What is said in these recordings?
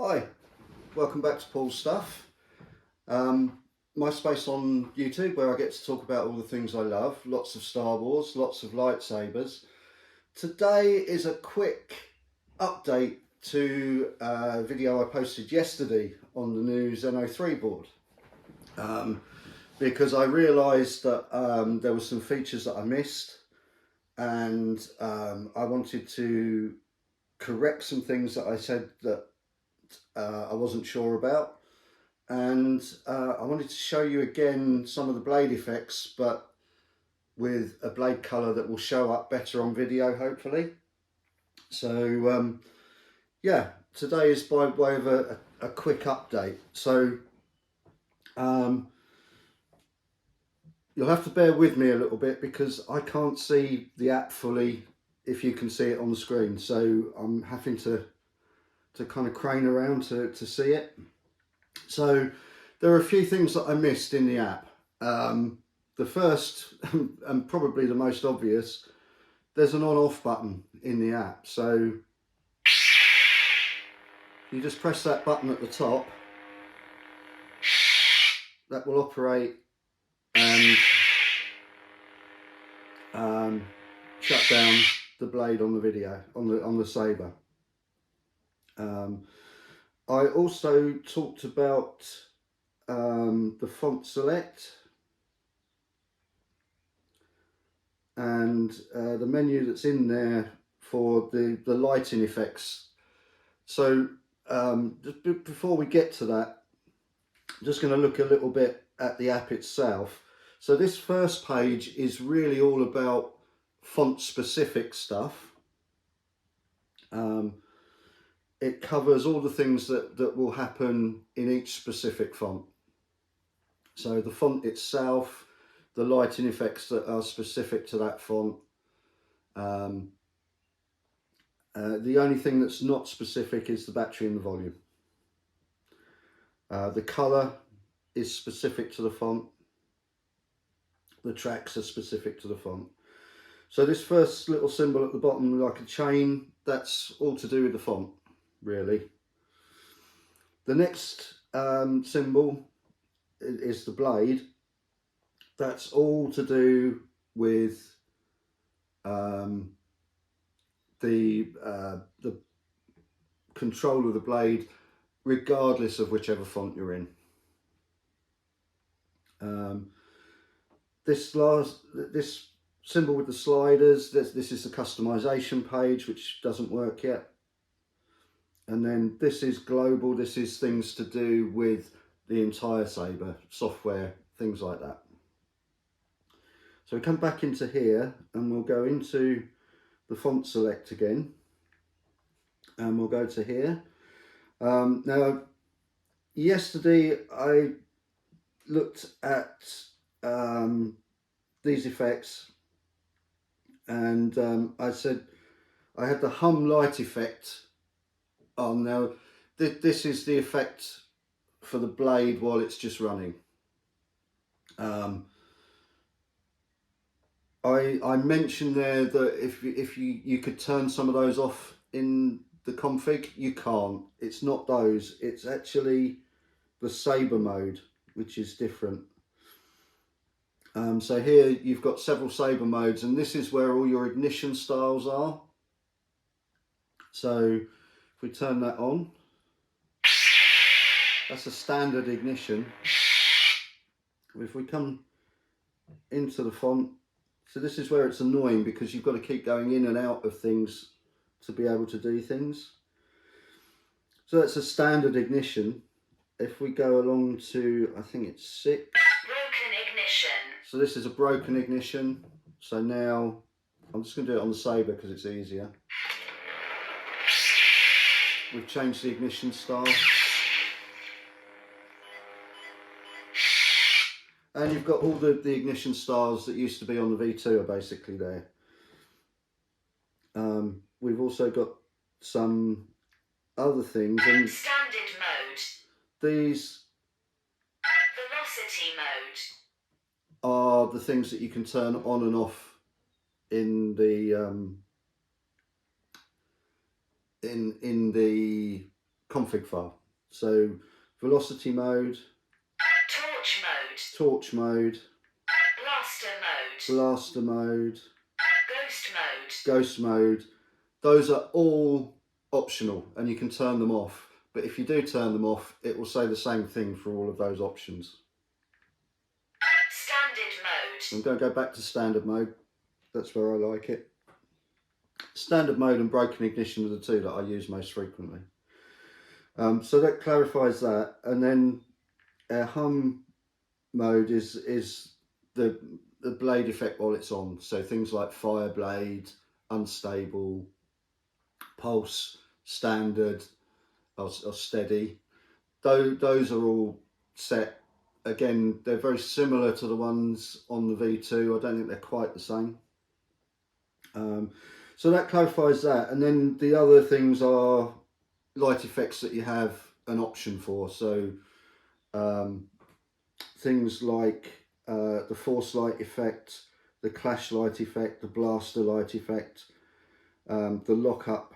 Hi, welcome back to Paul's Stuff. My space on YouTube where I get to talk about all the things I love. Lots of Star Wars, lots of lightsabers. Today is a quick update to a video I posted yesterday on the new Xeno3 board. Because I realised that there were some features that I missed, and I wanted to correct some things that I said that I wasn't sure about, and I wanted to show you again some of the blade effects, but with a blade colour that will show up better on video, hopefully. So yeah, today is by way of a quick update. So you'll have to bear with me a little bit because I can't see the app fully if you can see it on the screen, so I'm having to kind of crane around to see it. So there are a few things that I missed in the app. The first and probably the most obvious, there's an on-off button in the app. So you just press that button at the top, that will operate and shut down the blade on the video, on the saber. I also talked about the font select and the menu that's in there for the lighting effects. So just before we get to that, I'm just going to look a little bit at the app itself. So this first page is really all about font specific stuff. It covers all the things that will happen in each specific font. So the font itself, the lighting effects that are specific to that font. The only thing that's not specific is the battery and the volume. The colour is specific to the font. The tracks are specific to the font. So this first little symbol at the bottom, like a chain, that's all to do with the font, really. The next symbol is the blade. That's all to do with the control of the blade, regardless of whichever font you're in. This symbol with the sliders, this is the customization page, which doesn't work yet. And then this is global. This is things to do with the entire saber, software, things like that. So we come back into here and we'll go into the font select again, and we'll go to here. Now, yesterday I looked at these effects, and I said I had the hum light effect on. Now this is the effect for the blade while it's just running. I mentioned there that if you could turn some of those off in the config, you can't. It's not those, it's actually the saber mode, which is different. So here you've got several saber modes, and this is where all your ignition styles are. So if we turn that on, that's a standard ignition. If we come into the font, so this is where it's annoying because you've got to keep going in and out of things to be able to do things. So that's a standard ignition. If we go along to, I think it's 6. Broken ignition. So this is a broken ignition. So now I'm just going to do it on the saber because it's easier. We've changed the ignition style. And you've got all the ignition styles that used to be on the V2 are basically there. We've also got some other things. And standard mode. These velocity mode are the things that you can turn on and off in the config file. So velocity mode, torch mode, blaster mode, ghost mode. Those are all optional and you can turn them off. But if you do turn them off, it will say the same thing for all of those options. standard mode, I'm going to go back to standard mode. That's where I like it. Standard mode and broken ignition are the two that I use most frequently. So that clarifies that. And then hum mode is the blade effect while it's on. So things like fire blade, unstable, pulse, standard, or steady. Those are all set. Again, they're very similar to the ones on the V2. I don't think they're quite the same. So that clarifies that. And then the other things are light effects that you have an option for. So things like the force light effect, the clash light effect, the blaster light effect, the lock-up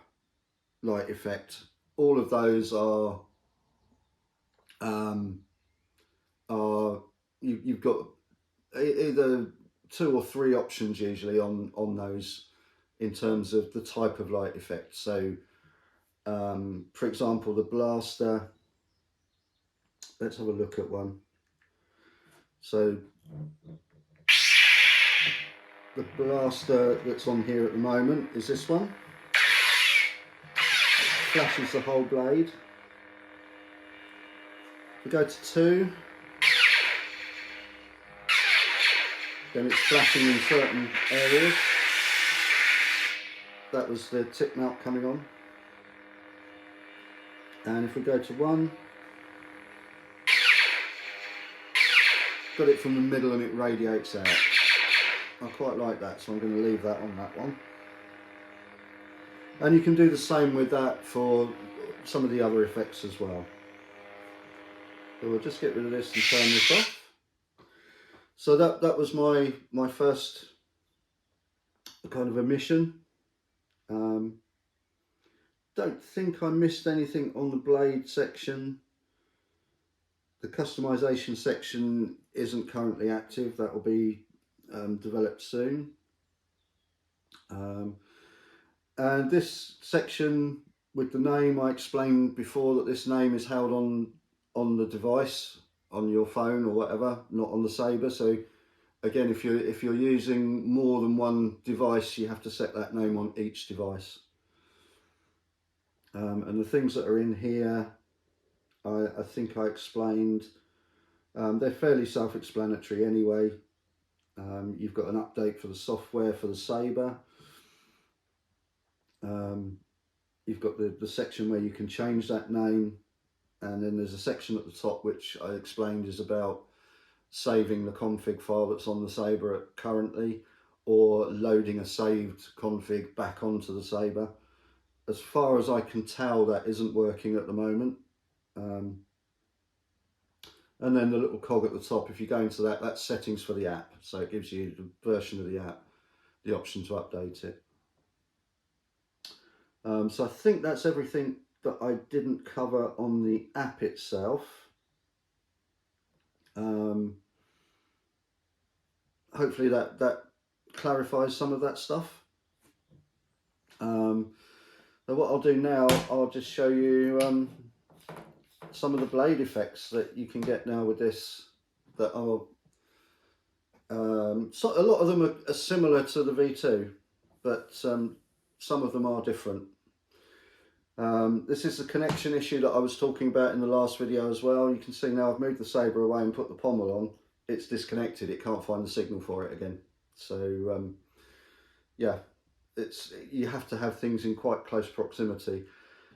light effect. All of those are you've got either 2 or 3 options usually on those in terms of the type of light effect. So for example, the blaster, let's have a look at one. So the blaster that's on here at the moment is this one. Flashes the whole blade. If we go to 2, then it's flashing in certain areas. That was the tip mount coming on. And if we go to 1, got it from the middle and it radiates out. I quite like that, so I'm going to leave that on that one. And you can do the same with that for some of the other effects as well. So we'll just get rid of this and turn this off. So that was my first kind of omission. Don't think I missed anything on the blade section. The customization section isn't currently active. That will be developed soon. And this section with the name, I explained before that this name is held on the device, on your phone or whatever, not on the Saber. So again, if you're using more than one device, you have to set that name on each device. And the things that are in here, I think I explained. They're fairly self-explanatory anyway. You've got an update for the software for the Saber. You've got the section where you can change that name, and then there's a section at the top which I explained is about saving the config file that's on the Saber currently, or loading a saved config back onto the Saber. As far as I can tell, that isn't working at the moment. And then the little cog at the top, if you go into that, that's settings for the app. So it gives you the version of the app, the option to update it. So I think that's everything that I didn't cover on the app itself. Hopefully that clarifies some of that stuff. So what I'll do now, I'll just show you some of the blade effects that you can get now with this, that are so a lot of them are similar to the V2, but some of them are different. This is the connection issue that I was talking about in the last video as well. You can see now I've moved the Saber away and put the pommel on. It's disconnected, it can't find the signal for it again. So yeah, you have to have things in quite close proximity.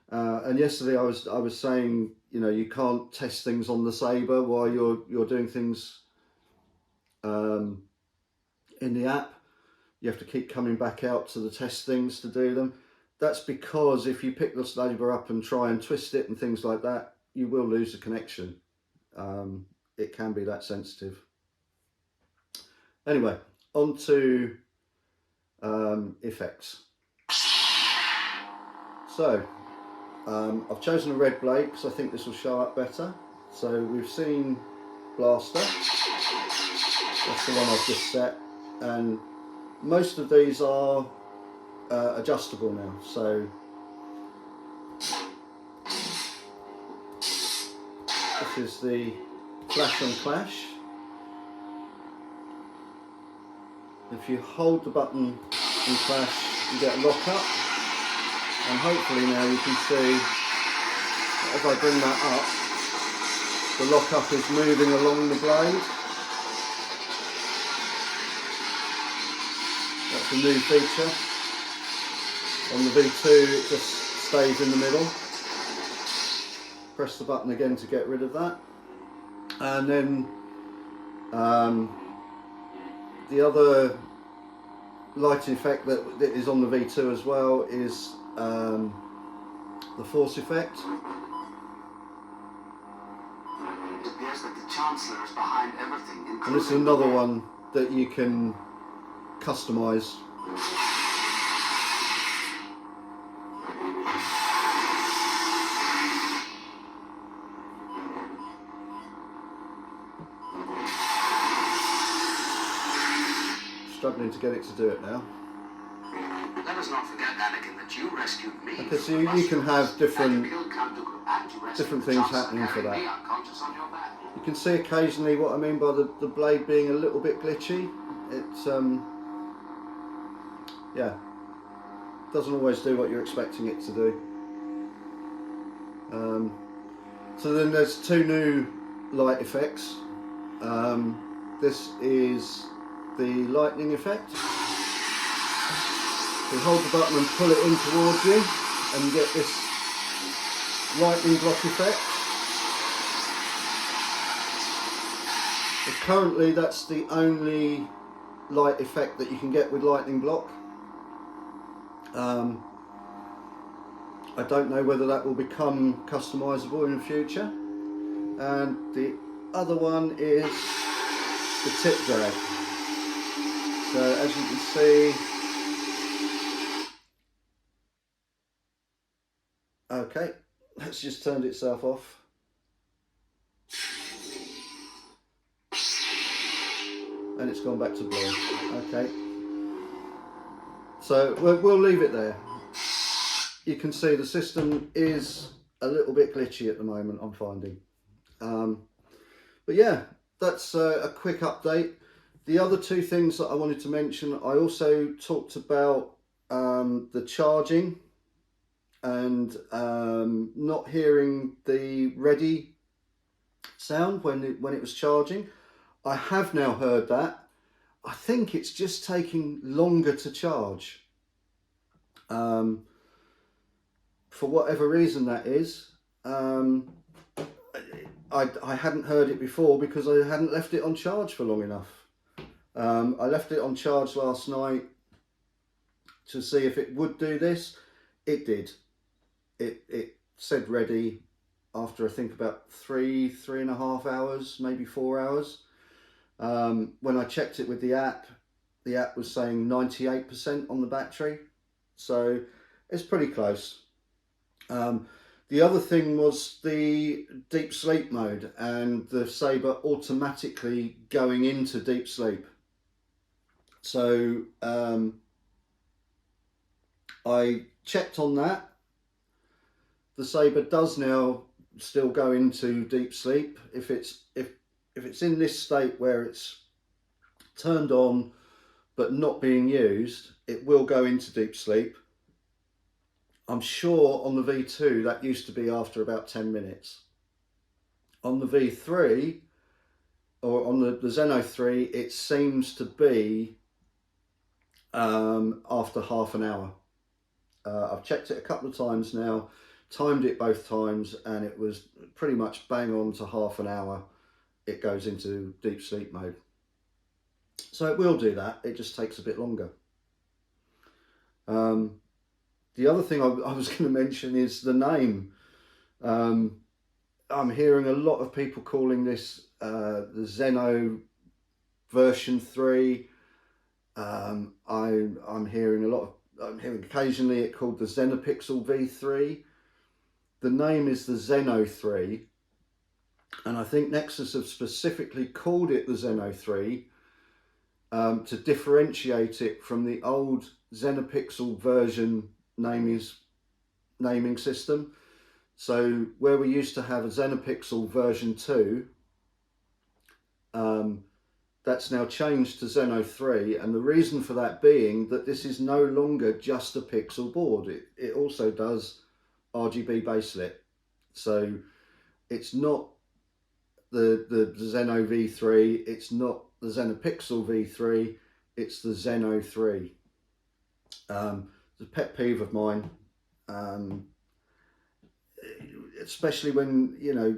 And yesterday I was saying, you know, you can't test things on the Saber while you're doing things in the app. You have to keep coming back out to the test things to do them. That's because if you pick the Saber up and try and twist it and things like that, you will lose the connection. It can be that sensitive. Anyway, on to effects. So I've chosen a red blade because I think this will show up better. So we've seen blaster, that's the one I've just set, and most of these are adjustable now. So this is the flash on clash. If you hold the button and clash, you get a lock up, and hopefully now you can see, as I bring that up, the lock up is moving along the blade. That's a new feature. On the V2 it just stays in the middle. Press the button again to get rid of that. And then the other lighting effect that is on the V2 as well is the force effect. It appears that the Chancellor is behind everything. And this is another one that you can customize. Struggling to get it to do it now. Let us not forget, Anakin, that you rescued me. Okay, so you can have different things happening for that. You can see occasionally what I mean by the blade being a little bit glitchy. It's yeah, doesn't always do what you're expecting it to do. So then there's two new light effects. This is the lightning effect. You hold the button and pull it in towards you, and you get this lightning block effect. But currently that's the only light effect that you can get with lightning block. I don't know whether that will become customizable in the future. And the other one is the tip drag. So as you can see, okay, that's just turned itself off. And it's gone back to blue. Okay, so we'll leave it there. You can see the system is a little bit glitchy at the moment, I'm finding. But yeah, that's a quick update. The other two things that I wanted to mention, I also talked about the charging and not hearing the ready sound when it was charging. I have now heard that. I think it's just taking longer to charge. For whatever reason that is. I hadn't heard it before because I hadn't left it on charge for long enough. I left it on charge last night to see if it would do this. It did. It said ready after I think about three and a half hours, maybe 4 hours. When I checked it with the app was saying 98% on the battery. So it's pretty close. The other thing was the deep sleep mode and the Saber automatically going into deep sleep. So I checked on that. The Saber does now still go into deep sleep. If it's in this state where it's turned on but not being used, it will go into deep sleep. I'm sure on the V2 that used to be after about 10 minutes. On the V3 or on the Xeno3, it seems to be after half an hour. I've checked it a couple of times now, timed it both times, and it was pretty much bang on to half an hour. It goes into deep sleep mode. So it will do that, it just takes a bit longer. The other thing I was going to mention is the name. I'm hearing a lot of people calling this the Xeno version 3. I'm hearing occasionally it called the Xenopixel V3. The name is the Xeno3, and I think Nexus have specifically called it the Xeno3 to differentiate it from the old Xenopixel version naming system. So where we used to have a Xenopixel version 2, that's now changed to Xeno3, and the reason for that being that this is no longer just a pixel board. It also does RGB baselit. So it's not the Xeno V3, it's not the Xenopixel V3, it's the Xeno3. It's a pet peeve of mine, especially when, you know,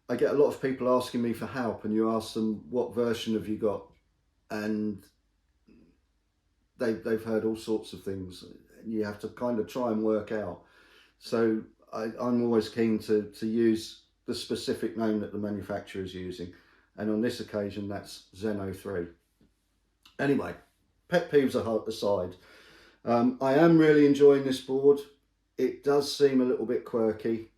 I get a lot of people asking me for help, and you ask them, what version have you got? And they've heard all sorts of things. You have to kind of try and work out. So I'm always keen to use the specific name that the manufacturer is using. And on this occasion, that's Xeno3. Anyway, pet peeves aside, I am really enjoying this board. It does seem a little bit quirky.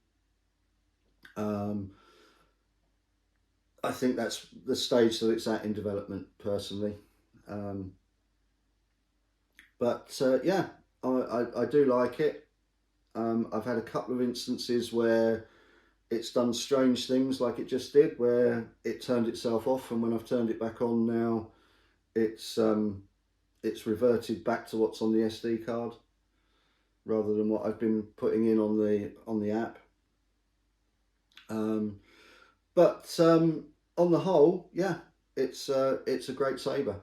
I think that's the stage that it's at in development, personally. Yeah, I do like it. I've had a couple of instances where it's done strange things, like it just did, where it turned itself off, and when I've turned it back on now, it's reverted back to what's on the SD card rather than what I've been putting in on the app. On the whole, yeah, it's a great saber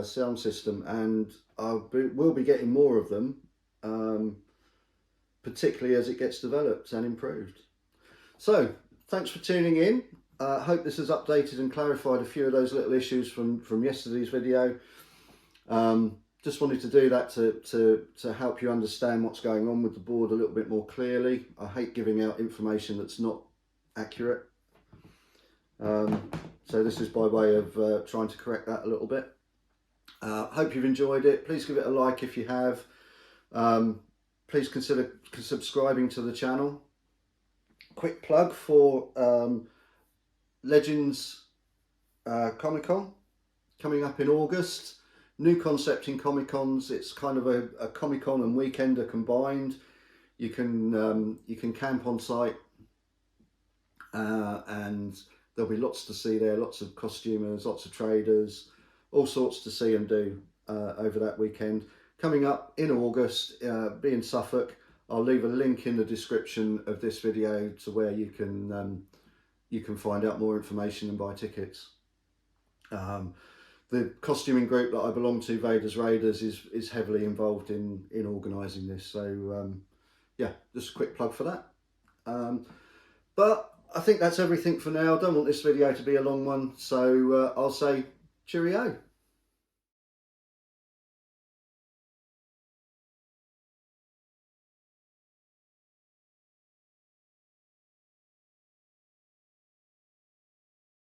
sound system, and we'll be getting more of them, particularly as it gets developed and improved. So thanks for tuning in. I hope this has updated and clarified a few of those little issues from yesterday's video. Just wanted to do that to help you understand what's going on with the board a little bit more clearly. I hate giving out information that's not accurate. So this is by way of trying to correct that a little bit. Hope you've enjoyed it. Please give it a like if you have. Please consider subscribing to the channel. Quick plug for Legends Comic-Con coming up in August. New concept in Comic-Cons. It's kind of a Comic-Con and Weekender combined. You can camp on site, and there'll be lots to see there, lots of costumers, lots of traders, all sorts to see and do over that weekend. Coming up in August, be in Suffolk. I'll leave a link in the description of this video to where you can find out more information and buy tickets. The costuming group that I belong to, Vader's Raiders, is heavily involved in organising this. So yeah, just a quick plug for that. But I think that's everything for now. I don't want this video to be a long one, so I'll say cheerio.